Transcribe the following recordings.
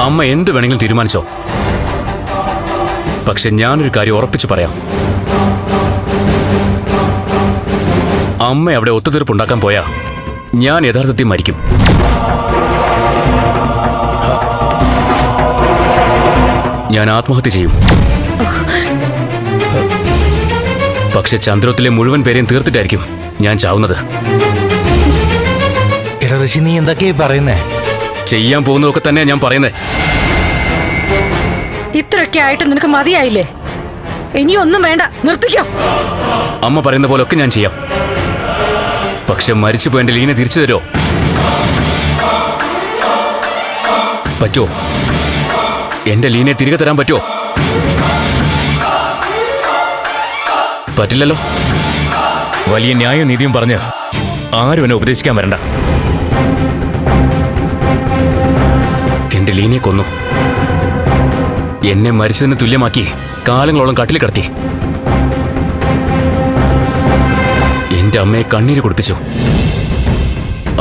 അമ്മ എന്ത് വേണമെങ്കിലും തീരുമാനിച്ചോ. പക്ഷെ ഞാനൊരു കാര്യം ഉറപ്പിച്ചു പറയാം. അമ്മ അവിടെ ഒത്തുതീർപ്പുണ്ടാക്കാൻ പോയാ ഞാൻ യഥാർത്ഥത്തിൽ മരിക്കും. ഞാൻ ആത്മഹത്യ ചെയ്യും. പക്ഷെ ചന്ദ്രത്തിലെ മുഴുവൻ പേരെയും തീർത്തിട്ടായിരിക്കും ഞാൻ ചാവുന്നത്. എടാ ഋഷി, നീ എന്തൊക്കെയാ പറയുന്നേ? ചെയ്യാൻ പോകുന്നതൊക്കെ തന്നെയാ ഞാൻ പറയുന്നേ. ഇത്രയൊക്കെ ആയിട്ട് നിനക്ക് മതിയായില്ലേ? ഇനിയൊന്നും വേണ്ട, നിർത്തിക്കോ. അമ്മ പറയുന്ന പോലൊക്കെ ഞാൻ ചെയ്യാം. പക്ഷെ മരിച്ചുപോയ എന്റെ ലീനെ തിരിച്ചു തരുമോ? പറ്റുമോ? എന്റെ ലീനെ തിരികെ തരാൻ പറ്റുമോ? പറ്റില്ലല്ലോ. വലിയ ന്യായവും നീതിയും പറഞ്ഞ് ആരും എന്നെ ഉപദേശിക്കാൻ വരണ്ട. എന്റെ ലീനെ കൊന്നു. എന്നെ മരിച്ചതിന് തുല്യമാക്കി കാലങ്ങളോളം കട്ടിൽ കിടത്തി. എന്റെ അമ്മയെ കണ്ണീര് കുടിപ്പിച്ചു.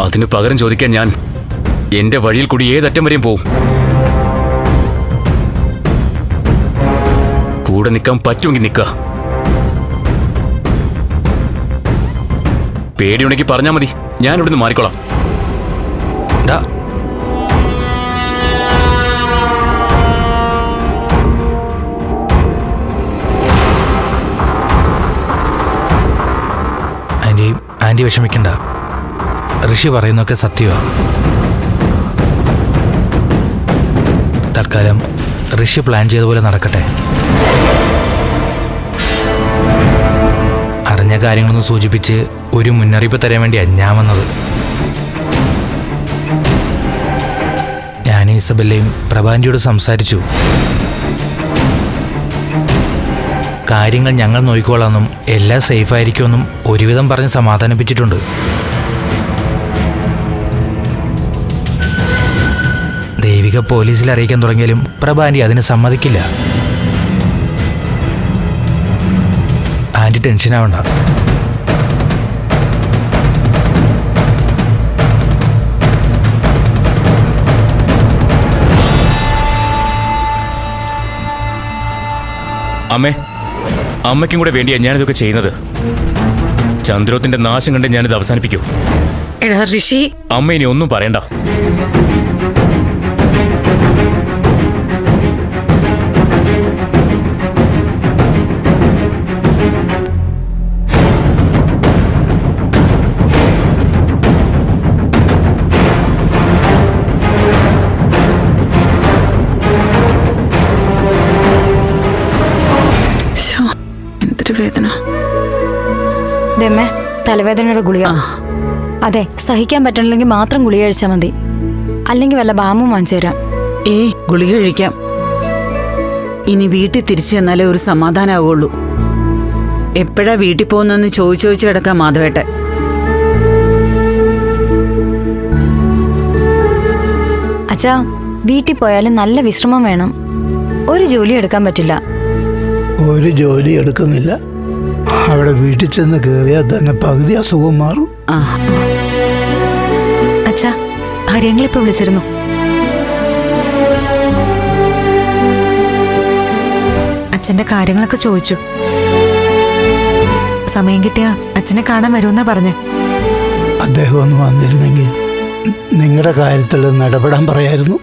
അതിന് പകരം ചോദിക്കാൻ ഞാൻ എന്റെ വഴിയിൽ കൂടി ഏതറ്റം വരെയും പോവും. കൂടെ നിൽക്കാൻ പറ്റുമെങ്കിൽ നിൽക്കുക. പേടിയുണ്ടെങ്കിൽ പറഞ്ഞാൽ മതി, ഞാൻ ഇവിടുന്ന് മാറിക്കോളാം. ആൻറ്റി വിഷമിക്കണ്ട. ഋഷി പറയുന്നതൊക്കെ സത്യമാണ്. തൽക്കാലം ഋഷി പ്ലാൻ ചെയ്ത പോലെ നടക്കട്ടെ. അറിഞ്ഞ കാര്യങ്ങളൊന്നും സൂചിപ്പിച്ച് ഒരു മുന്നറിയിപ്പ് തരാൻ വേണ്ടിയാണ് ഞാൻ വന്നത്. ഞാൻ ഇസബെല്ലയും പ്രഭാന്റിയോട് സംസാരിച്ചു. കാര്യങ്ങൾ ഞങ്ങൾ നോക്കിക്കോളാമെന്നും എല്ലാം സേഫായിരിക്കുമെന്നും ഒരുവിധം പറഞ്ഞ് സമാധാനിപ്പിച്ചിട്ടുണ്ട്. ദേവിക പോലീസിൽ അറിയിക്കാൻ തുടങ്ങിയാലും പ്രഭാന്റി അതിന് സമ്മതിക്കില്ല. ആൻറ്റി ടെൻഷനാവണ്ട. അമ്മയ്ക്കും കൂടെ വേണ്ടിയാ ഞാനിതൊക്കെ ചെയ്യുന്നത്. ചന്ദ്രോത്തിന്റെ നാശം കണ്ട് ഞാനിത് അവസാനിപ്പിക്കൂ. എടാ ഋഷി, അമ്മ ഇനി ഒന്നും പറയണ്ട. വേദന. തലവേദനയുടെ ഗുളിക. അതെ, സഹിക്കാൻ പറ്റണില്ലെങ്കിൽ മാത്രം ഗുളിക കഴിച്ചാൽ മതി. അല്ലെങ്കിൽ വല്ല ബാമും വാങ്ങിച്ചു തരാം. ഗുളിക കഴിക്കാം. ഇനി വീട്ടിൽ തിരിച്ചു ചെന്നാലേ ഒരു സമാധാനമാവുള്ളൂ. എപ്പോഴാ വീട്ടിൽ പോകുന്നെന്ന് ചോദിച്ചു കിടക്കാം മാധവേട്ടൻ. അച്ഛാ, വീട്ടിൽ പോയാലും നല്ല വിശ്രമം വേണം. ഒരു ജോലി എടുക്കാൻ പറ്റില്ല. ഒരു ജോലി എടുക്കുന്നില്ല. അവിടെ വീട്ടിൽ ചെന്ന് കയറിയാൽ തന്നെ പകുതി അസുഖം മാറും. അച്ഛാ, ഹരിയങ്ങളിപ്പോ വിളിച്ചിരുന്നു. അച്ഛന്റെ കാര്യങ്ങളൊക്കെ ചോദിച്ചു. സമയം കിട്ടിയ അച്ഛനെ കാണാൻ വരുമെന്നാ പറഞ്ഞു. അദ്ദേഹം ഒന്ന് വന്നിരുന്നെങ്കിൽ നിങ്ങളുടെ കാര്യത്തിൽ ഇടപെടാൻ പറയായിരുന്നു.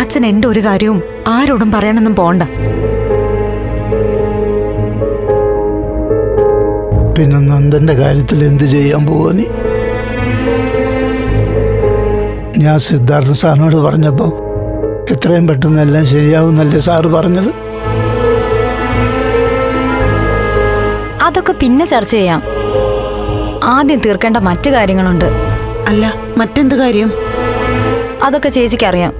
അച്ഛൻ എന്റെ ഒരു കാര്യവും ആരോടും പറയാനൊന്നും പോണ്ട. പിന്നെ നന്ദന്റെ കാര്യത്തിൽ എന്ത് ചെയ്യാൻ പോവാ നീ? ഞാൻ സിദ്ധാർത്ഥ സാറിനോട് പറഞ്ഞപ്പോ എത്രയും പെട്ടെന്ന് എല്ലാം ശരിയാവുന്നല്ലേ സാറ് പറഞ്ഞത്? അതൊക്കെ പിന്നെ ചർച്ച ചെയ്യാം. ആദ്യം തീർക്കേണ്ട മറ്റു കാര്യങ്ങളുണ്ട്. അല്ല, മറ്റെന്ത് കാര്യം? അതൊക്കെ ചേച്ചിക്കറിയാം.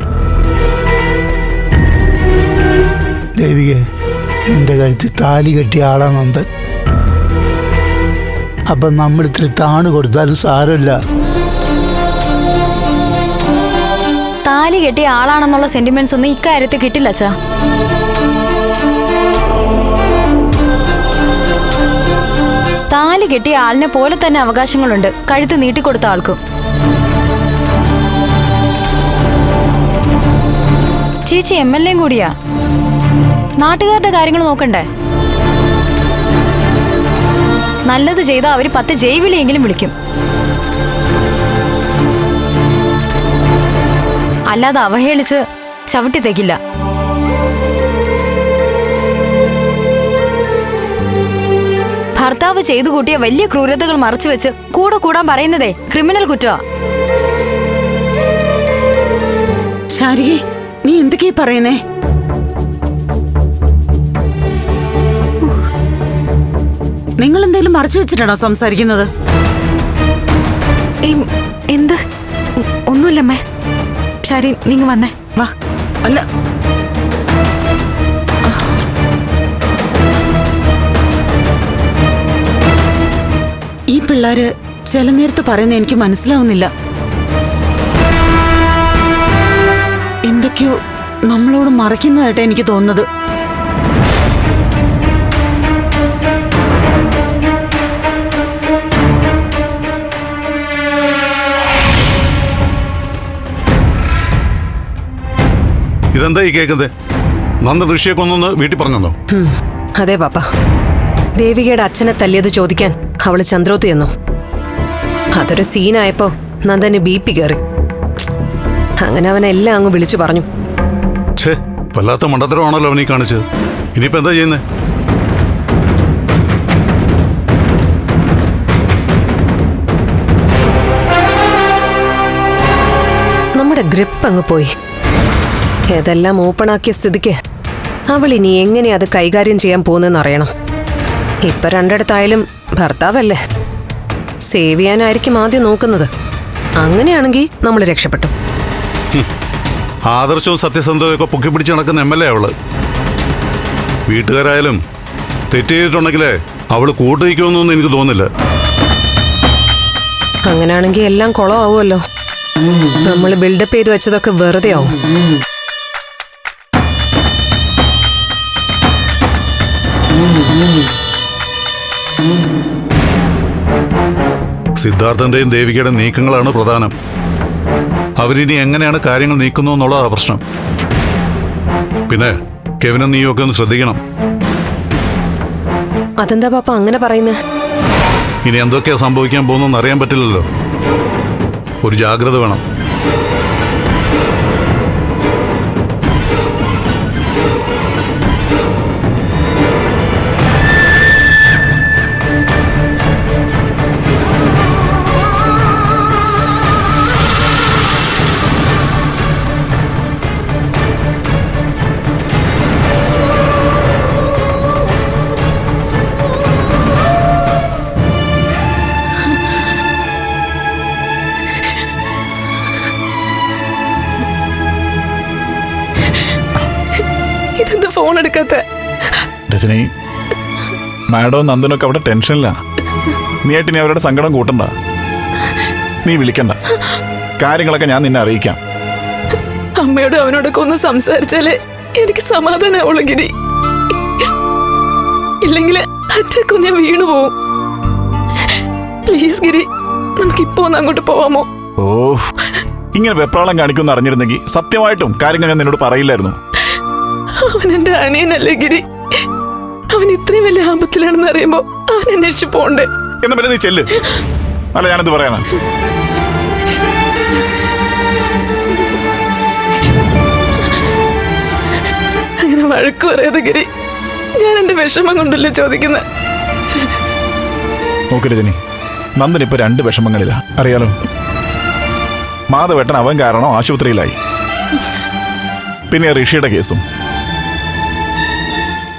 ദേവികെ, എന്റെ കഴുത്തിൽ താലി കെട്ടിയ ആളാ നന്ദൻ. അപ്പൊ നമ്മൾ ഇത്തിരി താണ് കൊടുത്താലും സാരമില്ല. താലി കെട്ടിയ ആളാണെന്നുള്ള സെന്റിമെന്റ്സ് ഒന്നും ഇക്കാര്യത്തിൽ കിട്ടില്ല അച്ഛാ. താലി കെട്ടിയ ആളിനെ പോലെ തന്നെ അവകാശങ്ങളുണ്ട് കഴുത്ത് നീട്ടിക്കൊടുത്ത ആൾക്കും. ചേച്ചി MLA കൂടിയാ. നാട്ടുകാരുടെ കാര്യങ്ങൾ നോക്കണ്ടേ? നല്ലത് ചെയ്താൽ അവര് 10 ജൈവിളിയെങ്കിലും വിളിക്കും. അല്ലാതെ അവഹേളിച്ച് ചവിട്ടി തേക്കില്ല. ഭർത്താവ് ചെയ്തു കൂട്ടിയ വലിയ ക്രൂരതകൾ മറച്ചുവെച്ച് കൂടെ കൂടാൻ പറയുന്നതേ ക്രിമിനൽ കുറ്റമാ. ശാരികെ, നീ എന്തൊക്കെയാ പറയുന്നേ? നിങ്ങൾ എന്തെങ്കിലും മറച്ചു വെച്ചിട്ടാണോ സംസാരിക്കുന്നത്? എന്ത്? ഒന്നുമില്ലമ്മേ. ശരി, നീങ്ങ വന്നേ, വാ. അല്ല, ഈ പിള്ളേര് ചില നേരത്ത് പറയുന്ന എനിക്ക് മനസ്സിലാവുന്നില്ല. എന്തൊക്കെയോ നമ്മളോട് മറയ്ക്കുന്നതായിട്ട് എനിക്ക് തോന്നുന്നത്. ഇതെന്താ ഈ കേൾക്കുന്നത്? നന്ദൻ ഋഷിയെ കൊന്നൊന്ന് വീട്ടിൽ പറഞ്ഞോ? അതെ പാപ്പ. ദേവികയുടെ അച്ഛനെ തല്ലിയത് ചോദിക്കാൻ അവള് ചന്ദ്രോത്ത് ചെന്നു. അതൊരു സീനായപ്പോ നന്ദന് BP കയറി. അങ്ങനെ അവനെല്ലാം അങ്ങ് വിളിച്ചു പറഞ്ഞു. ഛേ, വല്ലാത്ത മണ്ടത്തരമാണല്ലോ അവനീ കാണിച്ചത്. ഇനിയിപ്പോ എന്താ ചെയ്യുന്നേ? നമ്മുടെ ഗ്രിപ്പ് അങ്ങ് പോയി. ഏതെല്ലാം ഓപ്പണാക്കിയ സ്ഥിതിക്ക് അവൾ ഇനി എങ്ങനെ അത് കൈകാര്യം ചെയ്യാൻ പോകുന്നെന്ന് അറിയണം. ഇപ്പൊ രണ്ടിടത്തായാലും ഭർത്താവല്ലേ, സേവ് ചെയ്യാനായിരിക്കും ആദ്യം നോക്കുന്നത്. അങ്ങനെയാണെങ്കിൽ നമ്മൾ രക്ഷപ്പെട്ടു. ആദർശവും സത്യസന്ധവും ഒക്കെ പൊക്കിപ്പിടിച്ച് നടക്കുന്ന MLA അവള്. വീട്ടുകാരായാലും തെറ്റ് ചെയ്തിട്ടുണ്ടെങ്കിലേ അവള് കൂട്ടുവയ്ക്കുമെന്നൊന്നും എനിക്ക് തോന്നുന്നില്ല. അങ്ങനെയാണെങ്കിൽ എല്ലാം കുളമാവുമല്ലോ. നമ്മൾ ബിൽഡപ്പ് ചെയ്ത് വെച്ചതൊക്കെ വെറുതെ ആവും. സിദ്ധാർത്ഥന്റെയും ദേവികയുടെ നീക്കങ്ങളാണ് പ്രധാനം. അവരിനി എങ്ങനെയാണ് കാര്യങ്ങൾ നീക്കുന്നു എന്നുള്ളതാണ് പ്രശ്നം. പിന്നെ കെവിനും നീയും ഒക്കെ ഒന്ന് ശ്രദ്ധിക്കണം. അതെന്താ പാപ്പ അങ്ങനെ പറയുന്നേ? ഇനി എന്തൊക്കെയാ സംഭവിക്കാൻ പോകുന്നതെന്ന് അറിയാൻ പറ്റില്ലല്ലോ. ഒരു ജാഗ്രത വേണം. ഇതെന്താ ഫോൺ എടുക്കാത്ത? രജനി, മാഡവും നന്ദനൊക്കെ അവിടെ ടെൻഷനില്ല. നീ ആയിട്ട് നീ അവരുടെ സങ്കടം കൂട്ടണ്ട. നീ വിളിക്കണ്ട. കാര്യങ്ങളൊക്കെ ഞാൻ നിന്നെ അറിയിക്കാം. അമ്മയോടും അവനോടൊക്കെ ഒന്ന് സംസാരിച്ചാലേ എനിക്ക് സമാധാനാവുള്ളൂ ഗിരി. ഇല്ലെങ്കിൽ അറ്റാക്ക് ഞാൻ വീണു പോവും. പ്ലീസ് ഗിരി, നമുക്കിപ്പോ ഒന്ന് അങ്ങോട്ട് പോവാമോ? ഓ, ഇങ്ങനെ വെപ്രാളം കാണിക്കുമെന്ന് അറിഞ്ഞിരുന്നെങ്കിൽ സത്യമായിട്ടും കാര്യങ്ങൾ ഞാൻ നിന്നോട് പറയില്ലായിരുന്നു. അവൻ എന്റെ അണിയനല്ലേ ഗിരി. അവൻ ഇത്രയും വലിയ ആപത്തിലാണെന്ന് അറിയുമ്പോ അവൻ അന്വേഷിച്ചു പോണ്ടേ? എന്നാ പിന്നെ നീ ചെല്ല്. അല്ല, ഞാനെന്ത് പറയാനാ? അങ്ങനെ വഴക്ക് പറയാതെ ഗിരി. ഞാൻ എന്റെ വിഷമം കൊണ്ടല്ലേ ചോദിക്കുന്നത്. നോക്ക് രജനി, നന്ദൻ ഇപ്പൊ 2 വിഷമങ്ങളിലാ, അറിയാലോ. മാധവേട്ടൻ അവൻ കാരണം ആശുപത്രിയിലായി. പിന്നെ ഋഷിയുടെ കേസും.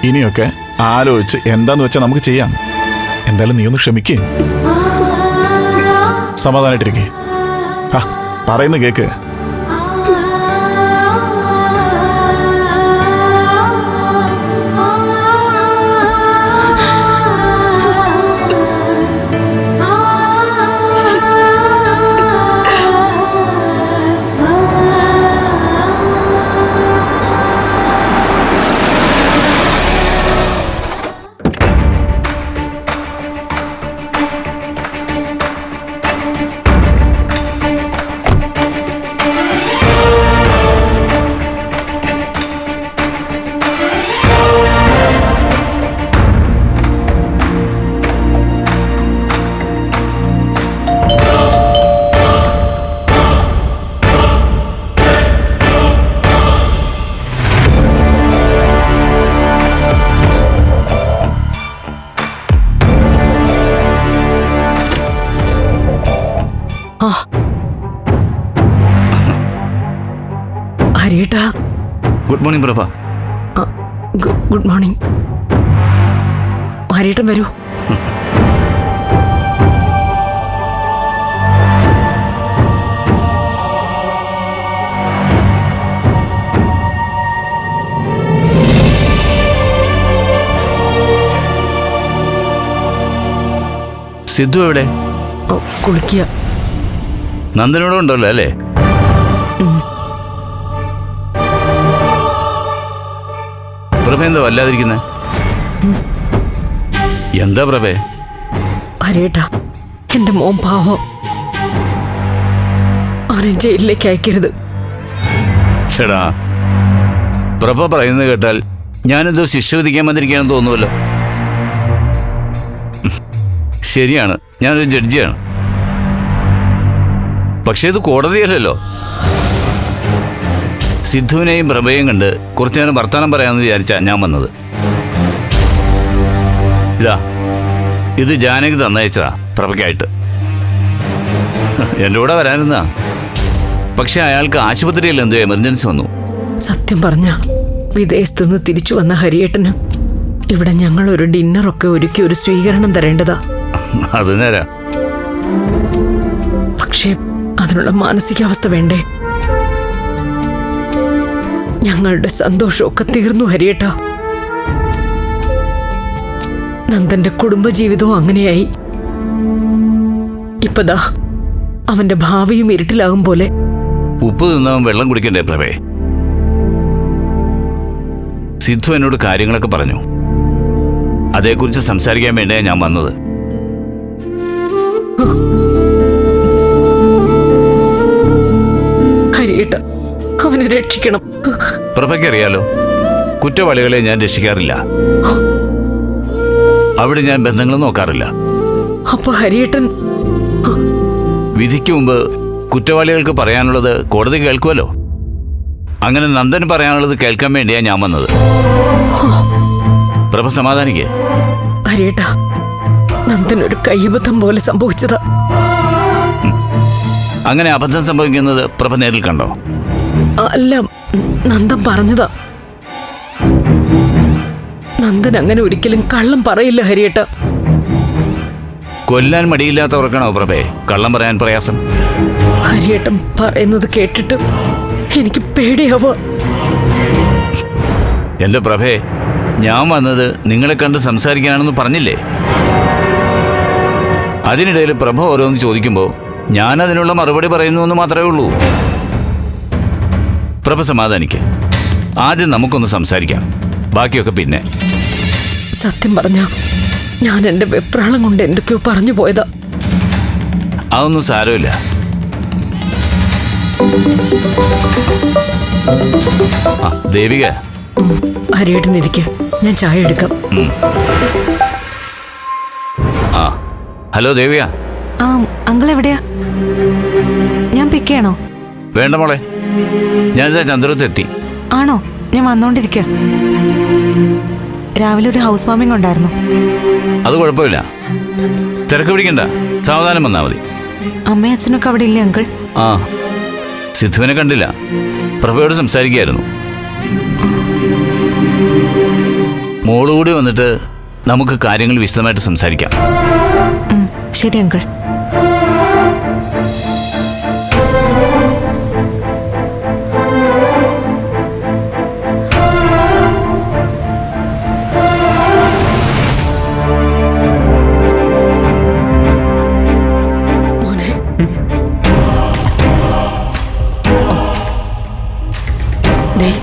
ഇനിയൊക്കെ ആലോചിച്ച് എന്താന്ന് വെച്ചാൽ നമുക്ക് ചെയ്യാം. എന്തായാലും നീ ഒന്ന് ക്ഷമിക്കേ. സമാധാനായിട്ടിരിക്കേ. പറയുന്ന കേക്ക്. ഹരിയേട്ടാ. Good morning Prabha. Good morning. ഹരിയേട്ടൻ വരൂ. സിദ്ധു എവിടെ? കുളിക്കുക. നന്ദനോടും ഉണ്ടല്ലോ അല്ലേ? പ്രഭ എന്താ വല്ലാതിരിക്കുന്നെ? എന്താ പ്രഭേ? ഹരിയേട്ടാ, എന്റെ മോൻ പാവം. അവനെ ജയിലിലേക്ക് അയക്കരുത്. ചേടാ, പ്രഭ പറയുന്നത് കേട്ടാൽ ഞാനെന്തോ ശിക്ഷ വിധിക്കാൻ വന്നിരിക്കുകയാണെന്ന് തോന്നുമല്ലോ. ശരിയാണ്, ഞാനൊരു ജഡ്ജിയാണ്. പക്ഷേ ഇത് കോടതിയല്ലല്ലോ. സിദ്ധുവിനെയും പ്രഭയെയും കണ്ട് കുറച്ചു നേരം വർത്തമാനം പറയാമെന്ന് വിചാരിച്ചാ ഞാൻ വന്നത്. ഇത് ജാനകി തന്നയച്ചതാ പ്രഭയ്ക്കായിട്ട്. എൻ്റെ കൂടെ വരാനിരുന്നാ. പക്ഷെ അയാൾക്ക് ആശുപത്രിയിൽ എന്തോ എമർജൻസി വന്നു. സത്യം പറഞ്ഞ വിദേശത്തുനിന്ന് തിരിച്ചു വന്ന ഹരിയേട്ടന് ഇവിടെ ഞങ്ങൾ ഒരു ഡിന്നറൊക്കെ ഒരുക്കി ഒരു സ്വീകരണം തരേണ്ടതാ. അത് നേരാ. പക്ഷേ അതിനുള്ള മാനസികാവസ്ഥ വേണ്ടേ? ഞങ്ങളുടെ സന്തോഷമൊക്കെ തീർന്നു ഹരിയേട്ടാ. നന്ദന്റെ കുടുംബജീവിതവും അങ്ങനെയായി. ഇപ്പതാ അവന്റെ ഭാവിയും ഇരുട്ടിലാകും പോലെ. ഉപ്പ് തിന്നവൻ വെള്ളം കുടിക്കണ്ടേ പ്രഭേ? സിദ്ധു എന്നോട് കാര്യങ്ങളൊക്കെ പറഞ്ഞു. അതേക്കുറിച്ച് സംസാരിക്കാൻ വേണ്ടിയാ ഞാൻ വന്നത്. ഹരിയേട്ട, അവനെ രക്ഷിക്കണം. പ്രഭയ്ക്കറിയാലോ, കുറ്റവാളികളെ ഞാൻ രക്ഷിക്കാറില്ല. അവിടെ ഞാൻ ബന്ധങ്ങൾ നോക്കാറില്ല. അപ്പൊ ഹരിയേട്ടൻ വിധിക്ക് മുമ്പ് കുറ്റവാളികൾക്ക് പറയാനുള്ളത് കോടതി കേൾക്കുമല്ലോ. അങ്ങനെ നന്ദൻ പറയാനുള്ളത് കേൾക്കാൻ വേണ്ടിയാ ഞാൻ വന്നത്. പ്രഭ സമാധാനിക്കേ. ഹരിയേട്ട, നന്ദൻ ഒരു കയ്യബദ്ധം പോലെ സംഭവിച്ചതാ. അങ്ങനെ അബദ്ധം സംഭവിക്കുന്നത് പ്രഭ നേരിൽ കണ്ടോ? അല്ല, നന്ദൻ പറഞ്ഞതാ. നന്ദൻ അങ്ങനെ ഒരിക്കലും കള്ളം പറയില്ല ഹരിയേട്ട. കൊല്ലാൻ മടിയില്ലാത്തവർക്കാണോ പ്രഭേ കള്ളം പറയാൻ പ്രയാസം? ഹരിയേട്ടൻ പറയുന്നത് കേട്ടിട്ട് എനിക്ക് പേടിയാവോ. എന്റെ പ്രഭേ, ഞാൻ വന്നത് നിങ്ങളെ കണ്ട് സംസാരിക്കാനാണെന്ന് പറഞ്ഞില്ലേ? അതിനിടയിൽ പ്രഭ ഓരോന്ന് ചോദിക്കുമ്പോൾ ഞാൻ അതിനുള്ള മറുപടി പറയുന്നു എന്ന് മാത്രമേ ഉള്ളൂ. പ്രഭ സമാധാനിക്ക്. ആദ്യം നമുക്കൊന്ന് സംസാരിക്കാം, ബാക്കിയൊക്കെ പിന്നെ. സത്യം പറഞ്ഞ ഞാൻ എന്റെ വെപ്രാളം കൊണ്ട് എന്തൊക്കെയോ പറഞ്ഞു പോയതാ. അതൊന്നും സാരമില്ല. ദേവിക, ഹരിയേട്ടനിരിക്കെ, ഞാൻ ചായ എടുക്കാം. ഹലോ ദേവിക. അങ്കിൾ എവിടെയാ? ഞാൻ പിക്ക് ചെയ്യണോ? വേണ്ട മോളെ, ഞാനിതാ ചന്ദ്രത്ത് എത്തി. ആണോ? ഞാൻ വന്നോണ്ടിരിക്കുക. രാവിലെ ഒരു ഹൗസ് വാമിംഗ് ഉണ്ടായിരുന്നു. അത് കുഴപ്പമില്ല, തിരക്ക് പിടിക്കണ്ട, സാവധാനം വന്നാൽ മതി. അമ്മയും അച്ഛനൊക്കെ അവിടെ ഇല്ലേ അങ്കിൾ? സിദ്ധുവിനെ കണ്ടില്ല, പ്രഭയോട് സംസാരിക്കുകയായിരുന്നു. മോളുകൂടി വന്നിട്ട് നമുക്ക് കാര്യങ്ങൾ വിശദമായിട്ട് സംസാരിക്കാം. ശരി അങ്കിൾ.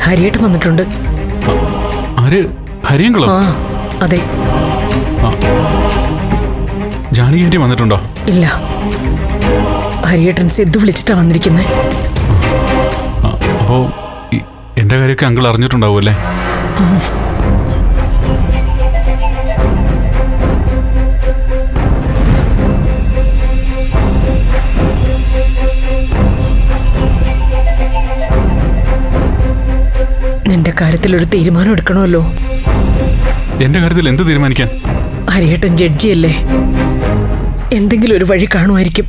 ഹരിയേട്ടൻ വന്നിട്ടുണ്ട്. ഹരിയങ്കളോ? അതെ. ജാനകി ആന്റി വന്നിട്ടുണ്ടോ? ഇല്ല, ഹരിയേട്ടൻ സിദ്ധു വിളിച്ചിട്ടാ വന്നിരിക്കുന്നത്. അപ്പോ എന്റെ കാര്യമൊക്കെ അങ്കിൾ അറിഞ്ഞിട്ടുണ്ടാവുമല്ലേ? നിന്റെ കാര്യത്തിൽ ഒരു തീരുമാനം എടുക്കണമല്ലോ. എന്റെ കാര്യത്തിൽ എന്ത് തീരുമാനിക്കാൻ? ഹരിയേട്ടൻ ജഡ്ജിയല്ലേ, എന്തെങ്കിലും ഒരു വഴി കാണുമായിരിക്കും.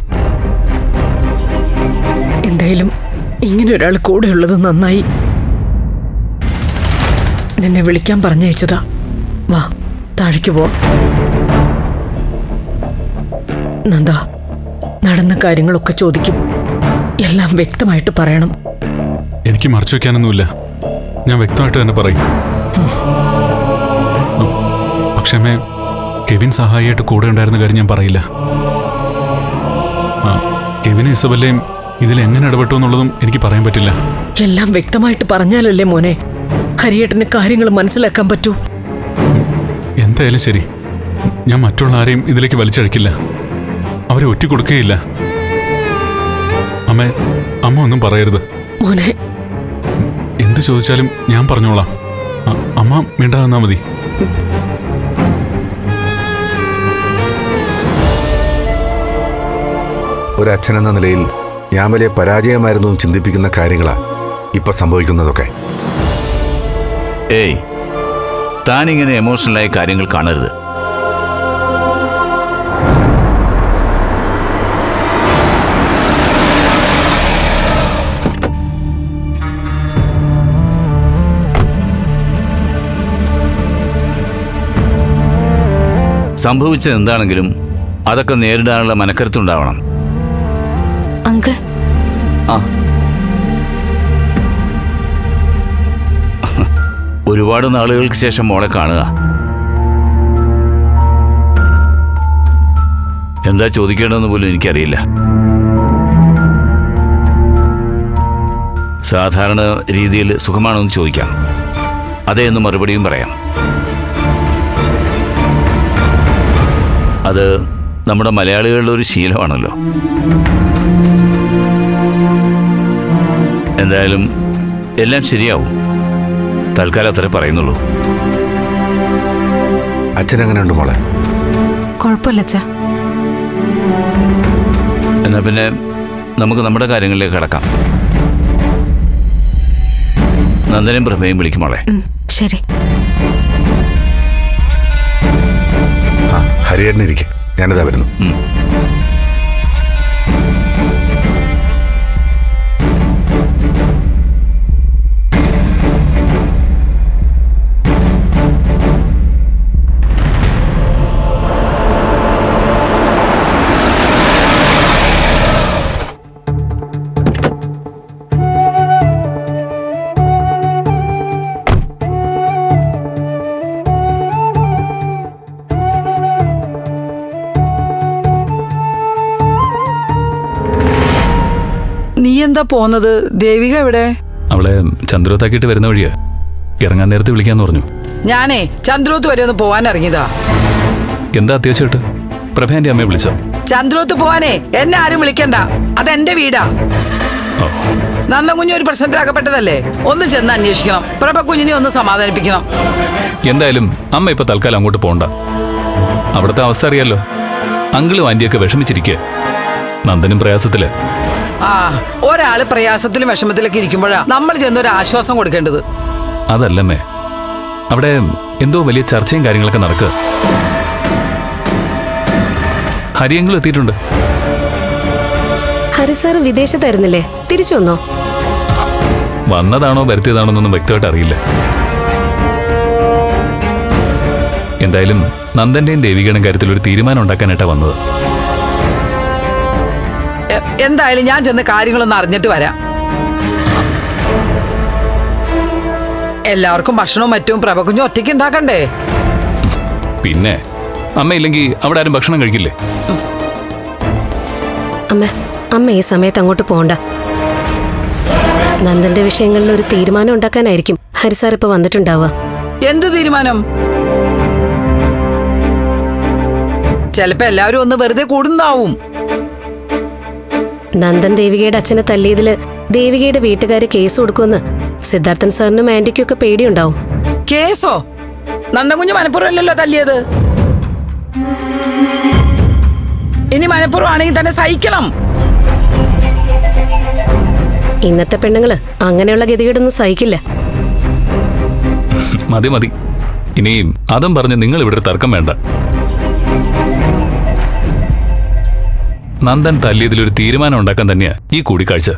എന്തായാലും ഇങ്ങനെ ഒരാൾ കൂടെ ഉള്ളത് നന്നായി. നിന്നെ വിളിക്കാൻ പറഞ്ഞയച്ചതാ. വാ, താഴേക്ക് പോ. നന്ദ, നടന്ന കാര്യങ്ങളൊക്കെ ചോദിക്കും. എല്ലാം വ്യക്തമായിട്ട് പറയണം. എനിക്ക് മറച്ചു വെക്കാനൊന്നുമില്ല. ഞാൻ വ്യക്തമായിട്ട് തന്നെ പറയും. പക്ഷേ അമ്മേ, കെവിൻ സഹായിയായിട്ട് കൂടെ ഉണ്ടായിരുന്ന കാര്യം ഞാൻ പറയില്ല. കെവിനും ഇസബല്ലയും ഇതിൽ എങ്ങനെ ഇടപെട്ടു എന്നുള്ളതും എനിക്ക് പറയാൻ പറ്റില്ല. എല്ലാം വ്യക്തമായിട്ട് പറഞ്ഞാലല്ലേ മോനെ ഹരിയേട്ടന് കാര്യങ്ങൾ മനസ്സിലാക്കാൻ പറ്റൂ. എന്തായാലും ശരി, ഞാൻ മറ്റുള്ള ആരെയും ഇതിലേക്ക് വലിച്ചഴക്കില്ല. അവരെ ഒറ്റ കൊടുക്കുകയില്ല. അമ്മ ഒന്നും പറയരുത് മോനെ. എന്ത് ചോദിച്ചാലും ഞാൻ പറഞ്ഞോളാം. അമ്മ മിണ്ടാകുന്നാ മതി. ഒരച്ഛനെന്ന നിലയിൽ ഞാൻ വലിയ പരാജയമായിരുന്നു ചിന്തിപ്പിക്കുന്ന കാര്യങ്ങളാ ഇപ്പൊ സംഭവിക്കുന്നതൊക്കെ. ഏയ്, താനിങ്ങനെ എമോഷണലായ കാര്യങ്ങൾ കാണരുത്. സംഭവിച്ചത് എന്താണെങ്കിലും അതൊക്കെ നേരിടാനുള്ള മനക്കരുത്തുണ്ടാവണം. അങ്കിൾ, ഒരുപാട് നാളുകൾക്ക് ശേഷം മോളെ കാണുക. എന്താ ചോദിക്കേണ്ടതെന്ന് പോലും എനിക്കറിയില്ല. സാധാരണ രീതിയിൽ സുഖമാണോ എന്ന് ചോദിക്കാം. അതേ എന്ന് മറുപടിയും പറയാം. അത് നമ്മുടെ മലയാളികളുടെ ഒരു ശീലമാണല്ലോ. എന്തായാലും എല്ലാം ശരിയാവും. തൽക്കാലം അത്രേ പറയുന്നുള്ളൂ. അച്ഛൻ എങ്ങനെ ഉണ്ട് മോളെ? കുഴപ്പമില്ല അച്ഛാ. എന്നാ പിന്നെ നമുക്ക് നമ്മുടെ കാര്യങ്ങളിലേക്ക് കടക്കാം. നന്ദനും പ്രഭയും വിളിക്കും മോളെ. ശരി. ഹരിയേട്ടനിരിക്കും, ഞാനിതാ വരുന്നു. നീ എന്താ പോന്നത്? ദേവിക എവിടെ? അവളെ ചന്ദ്രോത്താക്കിയിട്ട് വരുന്ന വഴിയാ. ഇറങ്ങാൻ നേരത്തെ വിളിക്കാന്ന് പറഞ്ഞു. ഞാനേ ചന്ദ്രോത്ത് വരെ ഒന്ന് പോവാൻ ഇറങ്ങിയതാ. എന്താ അത്യാവശ്യമായിട്ട്? പ്രഭേന്റെ അമ്മയെ വിളിച്ചോ? ചന്ദ്രോത്ത് പോവാനേ എന്നെ ആരും വിളിക്കണ്ട. അതെന്റെ വീടാ. നന്ദൻകുഞ്ഞ് ഒരു പ്രശ്നത്തിലാക്കപ്പെട്ടതല്ലേ. ഒന്ന് ചെന്ന് അന്വേഷിക്കണം. പ്രഭ കുഞ്ഞിനെ ഒന്ന് സമാധാനിപ്പിക്കണം. എന്തായാലും അമ്മ ഇപ്പൊ തൽക്കാലം അങ്ങോട്ട് പോണ്ട. അവിടുത്തെ അവസ്ഥ അറിയാലോ. അങ്കിളും ആന്റിയൊക്കെ വിഷമിച്ചിരിക്കുക. നന്ദനും പ്രയാസത്തില്. ഒരാള് പ്രയാസത്തിലും വിഷമത്തിലൊക്കെ ഇരിക്കുമ്പോഴാ നമ്മൾ ചെന്നൊരു ആശ്വാസം കൊടുക്കേണ്ടത്. അതല്ലമ്മേ, അവിടെ എന്തോ വലിയ ചർച്ചയും കാര്യങ്ങളൊക്കെ നടക്കുക. ഹരിയെങ്കിലും എത്തിയിട്ടുണ്ട്. ഹരിസാർ വിദേശത്തായിരുന്നില്ലേ? തിരിച്ചു വന്നോ? വന്നതാണോ വരുത്തിയതാണോ എന്നൊന്നും വ്യക്തമായിട്ട് അറിയില്ല. എന്തായാലും നന്ദന്റെയും ദേവികയുടെയും കാര്യത്തിൽ ഒരു തീരുമാനം ഉണ്ടാക്കാനായിട്ടാ വന്നത്. എന്തായാലും ഞാൻ ചെന്ന് കാര്യങ്ങളൊന്ന് അറിഞ്ഞിട്ട് വരാം. എല്ലാവർക്കും ഭക്ഷണവും മറ്റും പ്രഭകുഞ്ഞും ഒറ്റയ്ക്ക് ഉണ്ടാക്കണ്ടേ? പിന്നെ അമ്മയില്ലെങ്കിൽ അവിടെ ആരും ഭക്ഷണം കഴിക്കില്ലേ? അമ്മ ഈ സമയത്ത് അങ്ങോട്ട് പോണ്ട. നന്ദന്റെ വിഷയങ്ങളിൽ ഒരു തീരുമാനം ഉണ്ടാക്കാനായിരിക്കും ഹരിസാർ ഇപ്പൊ വന്നിട്ടുണ്ടാവുക. എന്ത് തീരുമാനം? ചിലപ്പോ എല്ലാവരും ഒന്ന് വെറുതെ കൂടുന്നാവും. നന്ദൻ ദേവികയുടെ അച്ഛനെ തല്ലിയതില് ദേവികയുടെ വീട്ടുകാര് കേസ് കൊടുക്കുമെന്ന് സിദ്ധാർത്ഥൻ സാറിനും ആന്റിക്കും ഒക്കെ പേടിയുണ്ടാവും. കേസോ? നന്ദൻകുഞ്ഞ് മനഃപൂർവ്വമല്ലല്ലോ തല്ലിയത്. ഇനി മനഃപൂർവ്വമാണെങ്കിൽ തന്നെ സഹിക്കണം. ഇന്നത്തെ പെണ്ണുങ്ങള് അങ്ങനെയുള്ള ഗതികേടൊന്നും സഹിക്കില്ല. മതി മതി. ഇനിയും അതും പറഞ്ഞ് നിങ്ങൾ ഇവിടെ തർക്കം വേണ്ട. നന്ദൻ തല്ലിയതിലൊരു തീരുമാനം ഉണ്ടാക്കാൻ തന്നെയാ ഈ കൂടിക്കാഴ്ച.